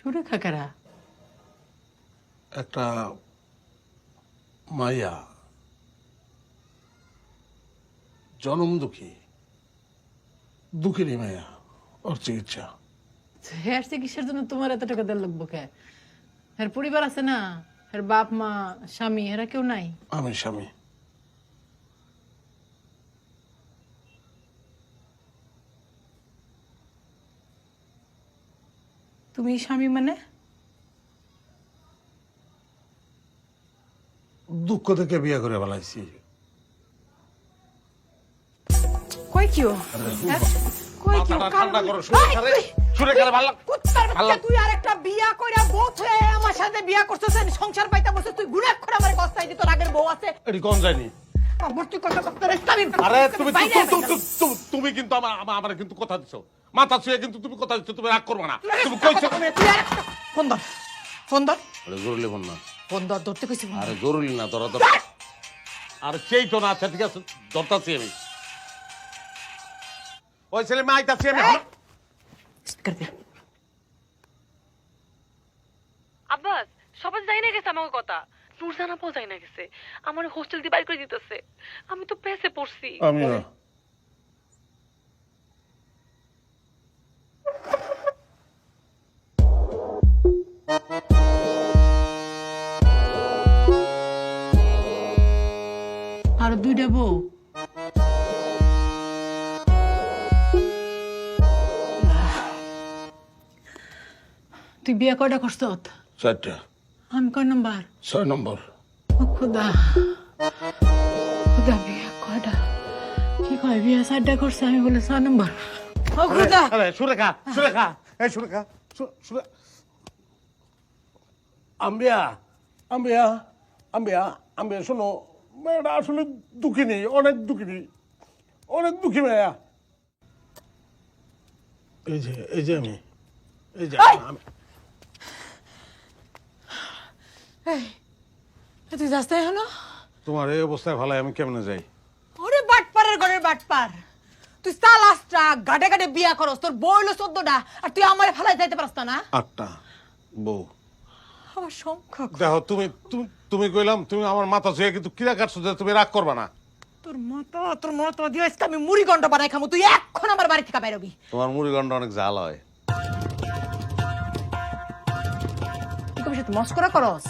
সুরেখা কারা? একটা মাইয়া, জনম দুঃখী, দুঃখিনী মাইয়া, ওর চিকিৎসা। হেয়ার চিকিৎসার জন্য তোমার এত টাকা দেওয়ার লাগবো কে? এর পরিবার আছে না, এর বাপ মা স্বামী এরা কেউ নাই? আমি স্বামী। তুমি স্বামী মানে? দুঃখ থেকে বিয়ে করে ফেলাইছি। কই কিও? হ্যাঁ? কই কিও? ঠান্ডা করো, সুরেখারে ভালো কুত্তার বাচ্চা, তুই আরেকটা বিয়া কইরা বউ হয়ে আমার সাথে বিয়া করছস, সংসার পাইতা বসে তুই গুনাহ করে আমারে কষ্টাই দিত, আগের বউ আছে। এটি কোন যায়নি? আমার তুই কথা করতে রে স্বামী। আরে তুমি কিন্তু আমার কিন্তু কথা দিছো, মাথা ছুঁয়ে কিন্তু তুমি কথা দিছো, তুমি রাগ করবে না। তুমি কইছো ফোন ধর, ফোন ধর, আরে জরুরি ফোন না। ফোন ধর, ধরতে কইছি। আরে জরুরি না, তোরা তো আরে সেই তো না। আচ্ছা ঠিক আছে, ধরতাছি আমি। ওই ছেলে মাইতাছি আমি। স্পিকার দে। আব্বাস সবাই যাই না গেছে আমার কথা, নুরজানা পাও যাই না গেছে, আমার হোস্টেল দিয়ে বাইর করে দিতেছে। আমি তো পেছে পড়ছি। আমিও। আর দুইটা বউ? তুই বিয়া কয়টা করছ? 4টা। আমি কয় নাম্বার? 6 নম্বর। ও খুদা, খুদা বিয়া কয়টা? কি কয় বিয়া 4টা করছে, আমি বলে 6 নাম্বার। ও খুদা। আরে সুরেখা, সুরেখা, এই সুরেখা, আম্বিয়া, আম্বিয়া, আম্বিয়া, আম্বিয়া শোনো, মেয়েটা আসলে দুঃখিনী, অনেক দুঃখিনী, অনেক দুঃখী মেয়া। এই যে আমি, এই যে আমি। তুই যাস তাই হলো? তোমার এই অবস্থায় ভালো, আমি কেমনে যাই? ওরে বাটপারের ঘরের বাটপার, তুই সালাসটা গাটে গাটে বিয়া করস, তোর বউ হলো 14টা, আর তুই আমারে ফেলাই যাইতে পারস না? 8টা বউ। আমার সংখ্যা দেখো তুমি কইলাম, তুমি আমার মাথা ছুঁয়ে কিন্তু কিরা কাটছো যে তুমি রাগ করবা না। তোর মতো দিয়ে আজকে আমি মুড়ি গন্ড বানাই খামু, তুই এখন আমার বাড়ি থেকে বাইরবি। তোমার মুড়ি গন্ড অনেক ঝাল হয়। তুই কবে সাথে মস্করা করস?